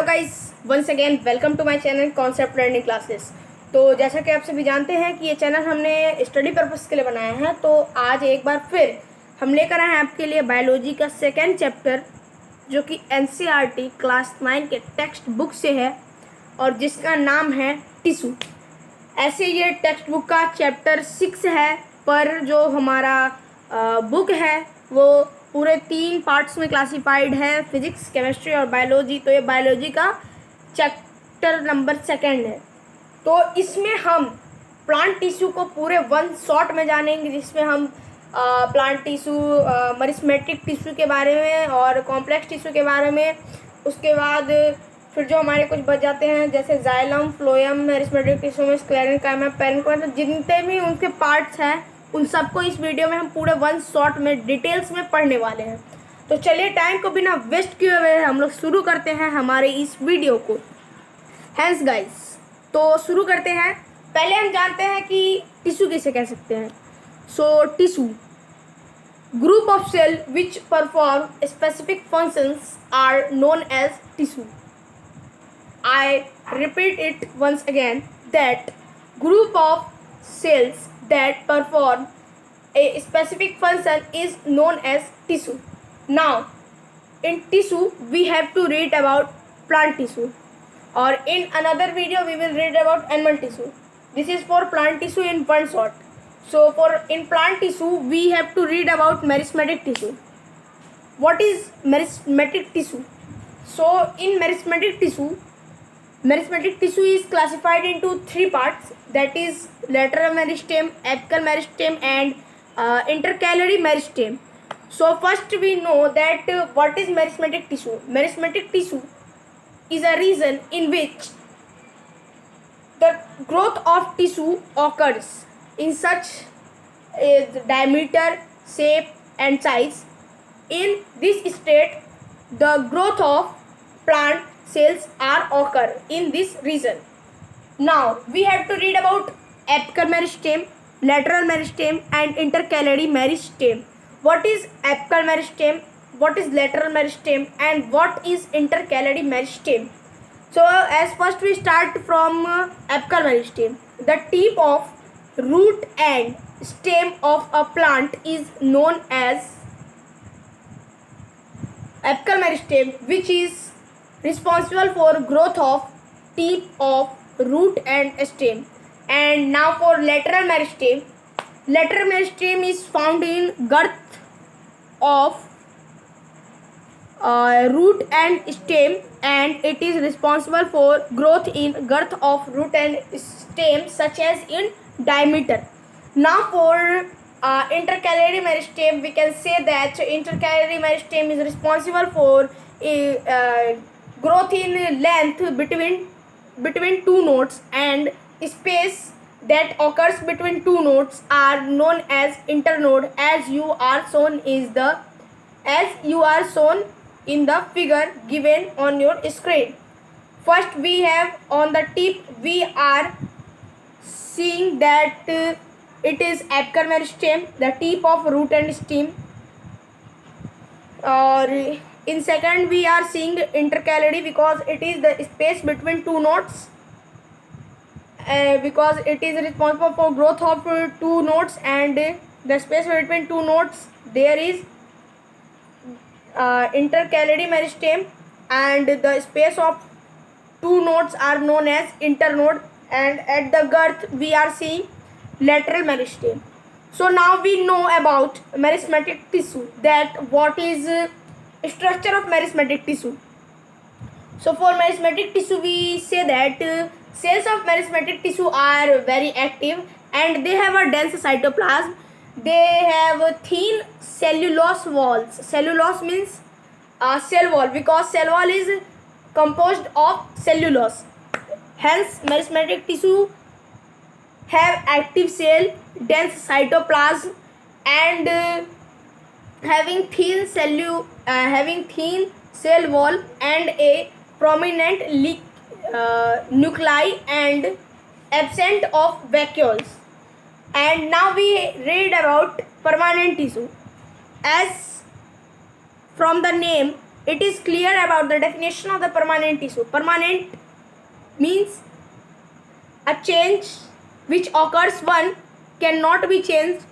Guys, once again welcome to my channel concept learning classes. तो जैसा कि आप सभी जानते हैं कि ये चैनल हमने स्टडी पर्पस के लिए बनाया है। तो आज एक बार फिर हम लेकर आए हैं आपके लिए बायोलॉजी का सेकेंड चैप्टर, जो कि एनसीईआरटी क्लास 9 के टेक्स्ट बुक से है और जिसका नाम है टिश्यू। ऐसे ये टेक्स्ट बुक का चैप्टर 6 है, पर जो हमारा बुक है वो पूरे 3 पार्ट्स में क्लासिफाइड है, फिजिक्स, केमिस्ट्री और बायोलॉजी। तो ये बायोलॉजी का चैप्टर नंबर 2 है। तो इसमें हम प्लांट टिश्यू को पूरे वन शॉट में जानेंगे, जिसमें हम प्लांट टिश्यू, मेरिस्टेमेटिक टिश्यू के बारे में और कॉम्प्लेक्स टिश्यू के बारे में। उसके बाद फिर जो हमारे कुछ बच जाते हैं जैसे जाइलम, फ्लोएम, मेरिस्टेमेटिक टिश्यू में स्क्लेरेंकाइमा, पेरेन्काइमा, तो जितने भी उनके पार्ट्स हैं उन सबको इस वीडियो में हम पूरे वन शॉट में डिटेल्स में पढ़ने वाले हैं। तो चलिए टाइम को बिना वेस्ट किए हुए हम लोग शुरू करते हैं हमारे इस वीडियो को। हैंस गाइस, तो शुरू करते हैं। पहले हम जानते हैं कि टिश्यू किसे कह सकते हैं। So tissue, group of cell which perform specific functions are known as tissue. I repeat it once again, that group of cells that perform a specific function is known as tissue. Now, in tissue we have to read about plant tissue, or in another video we will read about animal tissue. This is for plant tissue in one shot. So in plant tissue we have to read about meristematic tissue. What is meristematic tissue? So in meristematic tissue is classified into 3 parts, that is lateral meristem, apical meristem and intercalary meristem. So first we know that what is meristematic tissue. Meristematic tissue is a region in which the growth of tissue occurs in such a diameter, shape and size. In this state, the growth of plant cells are occur in this region. Now we have to read about apical meristem, lateral meristem and intercalary meristem. What is apical meristem, what is lateral meristem and what is intercalary meristem? So as first we start from apical meristem. The tip of root and stem of a plant is known as apical meristem, which is responsible for growth of tip of root and stem. And now for lateral meristem. Lateral meristem is found in girth of root and stem, and it is responsible for growth in girth of root and stem such as in diameter. Now for intercalary meristem, we can say that intercalary meristem is responsible for growth in length between two nodes, and space that occurs between two nodes are known as internode, as you are shown in the figure given on your screen. First we have on the tip, we are seeing that it is apical meristem, the tip of root and stem. Or in second we are seeing intercalary, because it is the space between two nodes, because it is responsible for growth of two nodes, and the space between two nodes there is intercalary meristem, and the space of two nodes are known as internode, and at the girth we are seeing lateral meristem. So now we know about meristematic tissue, that what is structure of meristematic tissue. So for meristematic tissue we say that cells of meristematic tissue are very active and they have a dense cytoplasm. They have thin cellulose walls. Cellulose means cell wall, because cell wall is composed of cellulose. Hence meristematic tissue have active cell, dense cytoplasm and having thin cell wall and a prominent nuclei and absent of vacuoles. And now we read about permanent tissue. As from the name, it is clear about the definition of the permanent tissue. Permanent means a change which occurs one cannot be changed.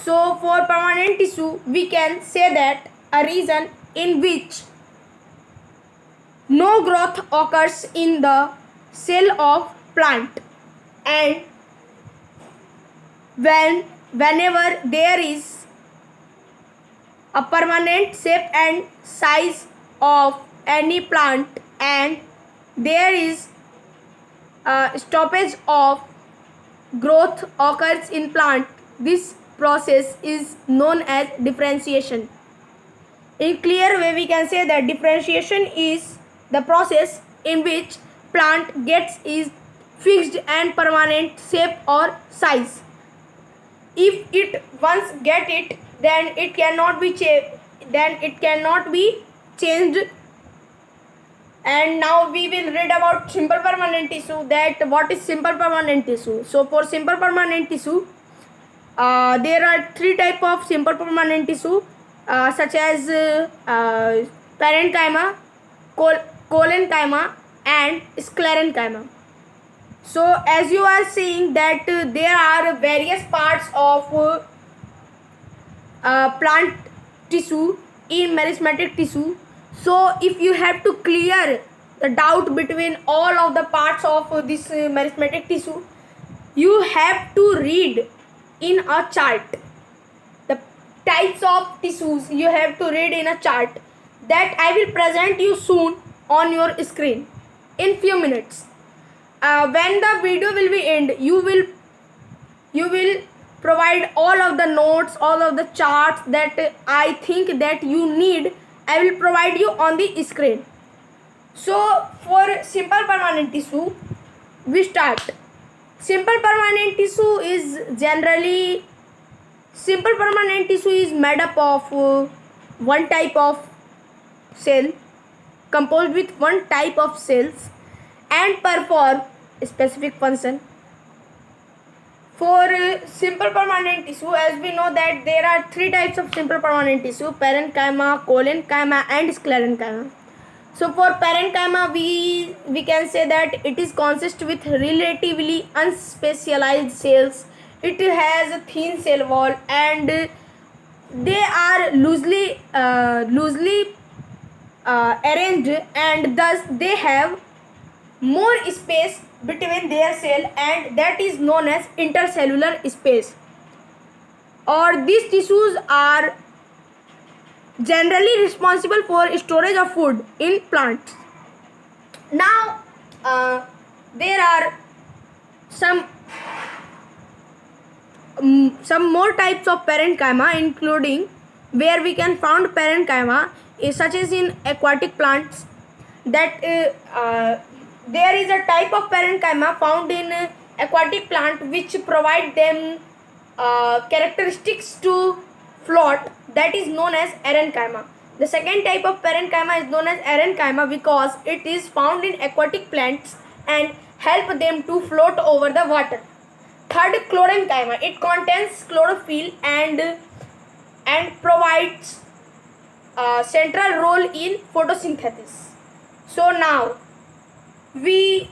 So for permanent tissue we can say that a region in which no growth occurs in the cell of plant, and whenever there is a permanent shape and size of any plant and there is a stoppage of growth occurs in plant, this process is known as differentiation. In clear way we can say that differentiation is the process in which plant gets its fixed and permanent shape or size. If it once get it, then it cannot be changed. And now we will read about simple permanent tissue, that what is simple permanent tissue. So for simple permanent tissue, there are three types of simple permanent tissue, such as parenchyma, collenchyma and sclerenchyma. So as you are seeing that there are various parts of plant tissue in meristematic tissue. So if you have to clear the doubt between all of the parts of this meristematic tissue, you have to read in a chart the types of tissues. You have to read in a chart that I will present you soon on your screen in few minutes. When the video will be end, you will provide all of the notes, all of the charts that I think that you need. I will provide you on the screen. So for simple permanent tissue, we start. Simple permanent tissue is made up of one type of cell, composed with one type of cells, and perform a specific function. For simple permanent tissue, as we know that there are three types of simple permanent tissue: parenchyma, collenchyma and sclerenchyma. So for parenchyma we can say that it is consist with relatively unspecialized cells. It has a thin cell wall and they are loosely arranged, and thus they have more space between their cell, and that is known as intercellular space. Or these tissues are generally responsible for storage of food in plants. Now there are some more types of parenchyma, including where we can found parenchyma such as in aquatic plants, that there is a type of parenchyma found in aquatic plant which provide them characteristics to float, that is known as arenchyma. The second type of parenchyma is known as arenchyma because it is found in aquatic plants and help them to float over the water. Third, chlorenchyma. It contains chlorophyll and provides a central role in photosynthesis. So now we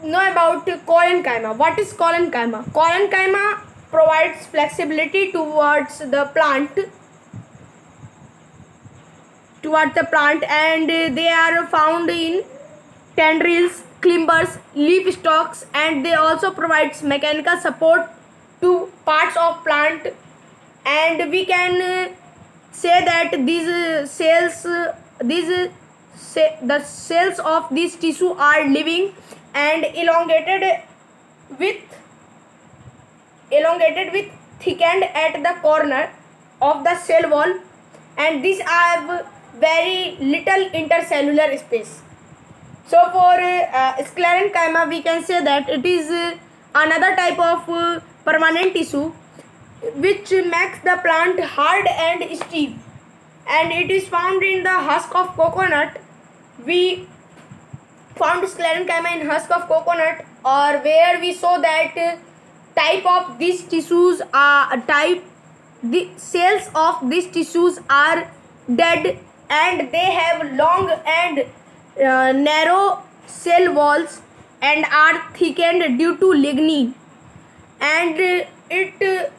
know about collenchyma. What is collenchyma? Collenchyma provides flexibility towards the plant, and they are found in tendrils, climbers, leaf stalks, and they also provides mechanical support to parts of plant. And we can say that the cells of this tissue are living and elongated with thickened at the corner of the cell wall, and these have very little intercellular space. So for sclerenchyma we can say that it is another type of permanent tissue which makes the plant hard and stiff, and it is found in the husk of coconut. We found sclerenchyma in husk of coconut, or where we saw that type of these tissues are the cells of these tissues are dead and they have long and narrow cell walls and are thickened due to lignin, and it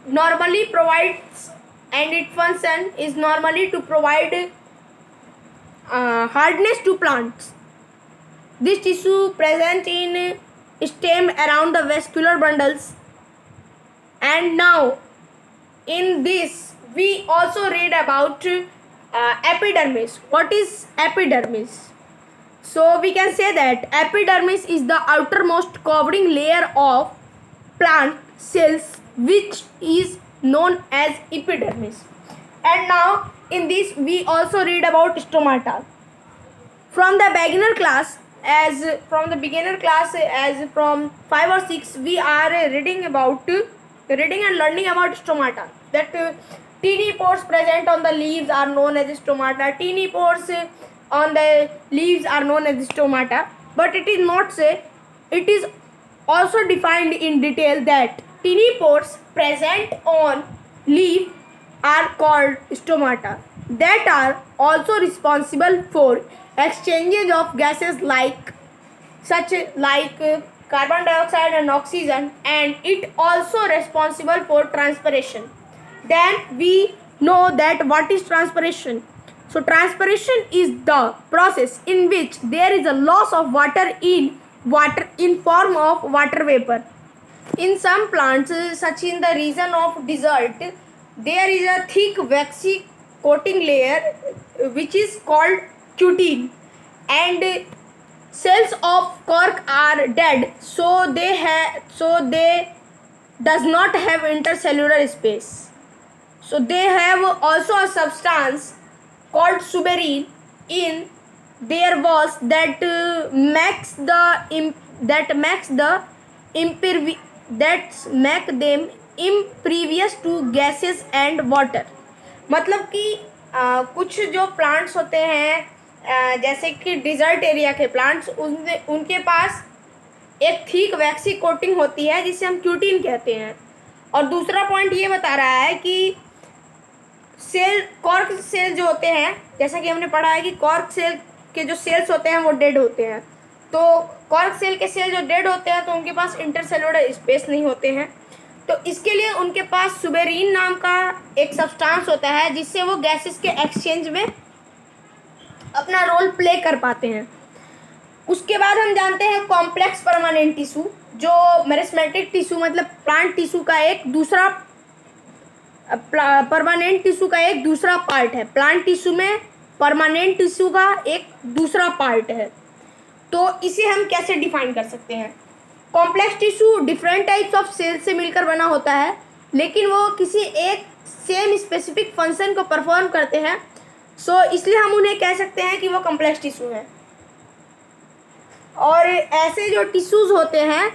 normally provides, and its function is normally to provide hardness to plants. This tissue present in stem around the vascular bundles. And now in this we also read about epidermis. What is epidermis? So we can say that epidermis is the outermost covering layer of plant cells, which is known as epidermis. And now in this we also read about stomata. From the beginner class, as from 5 or 6, we are reading and learning about stomata. That teeny pores present on the leaves are known as stomata. Teeny pores on the leaves are known as stomata. But it is not say, it is also defined in detail that teeny pores present on leaf are called stomata, that are also responsible for exchanges of gases like carbon dioxide and oxygen, and it also responsible for transpiration. Then we know that what is transpiration. So transpiration is the process in which there is a loss of water in form of water vapor. In some plants, such in the region of desert, there is a thick waxy coating layer which is called cutin, and cells of cork are dead, so they does not have intercellular space. So they have also a substance called suberin in their walls that make them impervious to gases and water. मतलब कि कुछ जो plants होते हैं जैसे कि dessert area के plants, उनके पास एक थिक वैक्सी कोटिंग होती है जिसे हम क्यूटिन कहते हैं. और दूसरा पॉइंट ये बता रहा है कि कॉर्क सेल जो होते हैं, जैसा कि हमने पढ़ा है कि कॉर्क सेल के जो सेल्स होते हैं वो डेड होते हैं. तो कॉर्क सेल के सेल जो डेड होते हैं तो उनके पास इंटरसेलुलर स्पेस नहीं होते हैं, तो इसके लिए उनके पास सुबेरिन नाम का एक सब्सटेंस होता है जिससे वो गैसेस के एक्सचेंज में अपना रोल प्ले कर पाते हैं. उसके बाद हम जानते हैं कॉम्प्लेक्स परमानेंट टिश्यू, जो मेरिस्मेटिक टिश्यू मतलब प्लांट टिश्यू का एक दूसरा परमानेंट टिश्यू का एक दूसरा पार्ट है. प्लांट टिश्यू में परमानेंट टिश्यू का एक दूसरा पार्ट है. तो इसे हम कैसे डिफाइन कर सकते हैं? Complex tissue different types of cell से मिलकर बना होता है, लेकिन वो किसी एक सेम स्पेसिफिक फंक्शन को परफॉर्म करते हैं. सो इसलिए हम उन्हें कह सकते हैं कि वो कॉम्प्लेक्स टिश्यू है. और ऐसे जो टिश्यूज़ होते हैं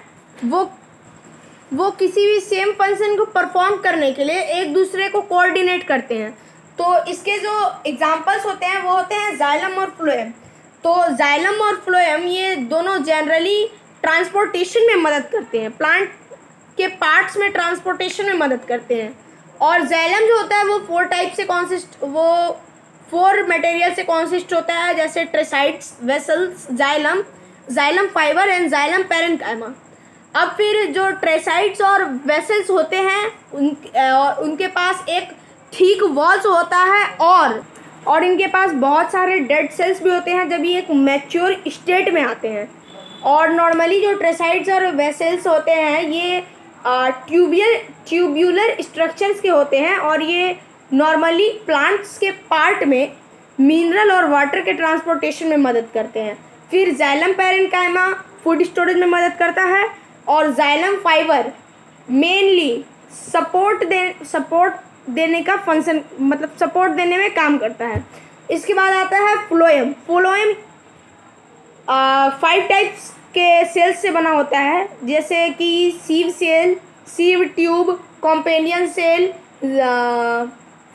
वो किसी भी सेम फंक्शन को परफॉर्म करने के लिए एक दूसरे को कोऑर्डिनेट करते हैं. तो इसके जो एग्जांपल्स होते हैं वो होते हैं जाइलम और फ्लोएम. तो जाइलम और फ्लोएम ये दोनों जनरली ट्रांसपोर्टेशन में मदद करते हैं, प्लांट के पार्ट्स में ट्रांसपोर्टेशन में मदद करते हैं. और जाइलम जो होता है वो 4 मटेरियल से कॉन्सिस्ट होता है, जैसे tracheids, vessels, xylem fibre and xylem parenchyma. अब फिर जो ट्रेसाइट्स और वेसल्स होते हैं उनके पास एक थिक वॉल्स होता है और इनके पास बहुत सारे डेड सेल्स भी होते हैं जब ये एक मैच्योर स्टेट में आते हैं. और नॉर्मली जो ट्रेसाइट्स और वेसल्स होते हैं ये ट्यूब्यूलर स्ट्रक्चर्स के होते हैं, और ये नॉर्मली प्लांट्स के पार्ट में मिनरल और वाटर के ट्रांसपोर्टेशन में मदद करते हैं. फिर जाइलम पैरेन्काइमा फूड स्टोरेज में मदद करता है, और जाइलम फाइबर मेनली सपोर्ट देने का फंक्शन मतलब सपोर्ट देने में काम करता है. इसके बाद आता है फ्लोएम. 5 टाइप्स के सेल्स से बना होता है, जैसे कि sieve cell, sieve tube, companion cell,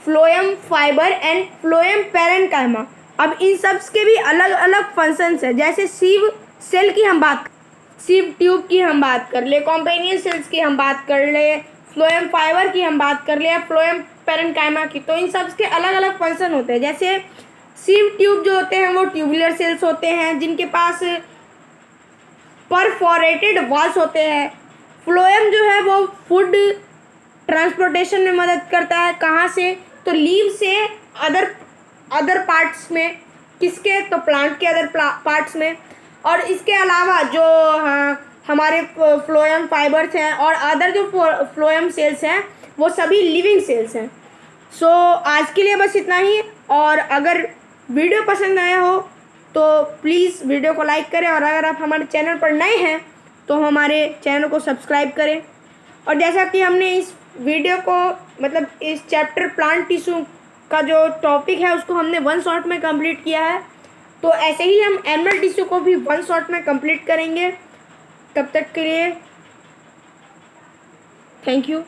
phloem fibre and phloem parenchyma. अब इन सब के भी अलग अलग फंक्शंस है. जैसे सीव सेल की हम बात, सीव ट्यूब की हम बात कर ले, कॉम्पेनियन सेल्स की हम बात कर ले, फ्लोएम फाइबर की हम बात कर ले, फ्लोएम पैरेन्काइमा की। तो इन सब के अलग अलग फंक्शन होते हैं। जैसे सीव ट्यूब जो होते हैं वो ट्यूबुलर सेल्स होते हैं जिनके पास परफोरेटेड वॉल्स होते हैं। फ्लोएम जो है वो फूड ट्रांसपोर्टेशन में मदद करता है। कहाँ से? तो लीव से अदर पार्ट्स में। किसके? तो प्लांट के अदर पार्ट्स में। और इसके अलावा जो हमारे फ्लोएम फाइबर्स हैं और अदर जो फ्लोएम सेल्स हैं वो सभी लिविंग सेल्स हैं। सो आज के लिए बस इतना ही। और अगर वीडियो पसंद आया हो तो प्लीज़ वीडियो को लाइक करें, और अगर आप हमारे चैनल पर नए हैं तो हमारे चैनल को सब्सक्राइब करें। और जैसा कि हमने इस वीडियो को मतलब इस चैप्टर प्लांट टिश्यू का जो टॉपिक है उसको हमने 1 शॉट में कंप्लीट किया है, तो ऐसे ही हम एनिमल टिश्यू को भी 1 शॉट में कंप्लीट करेंगे। तब तक के लिए थैंक यू।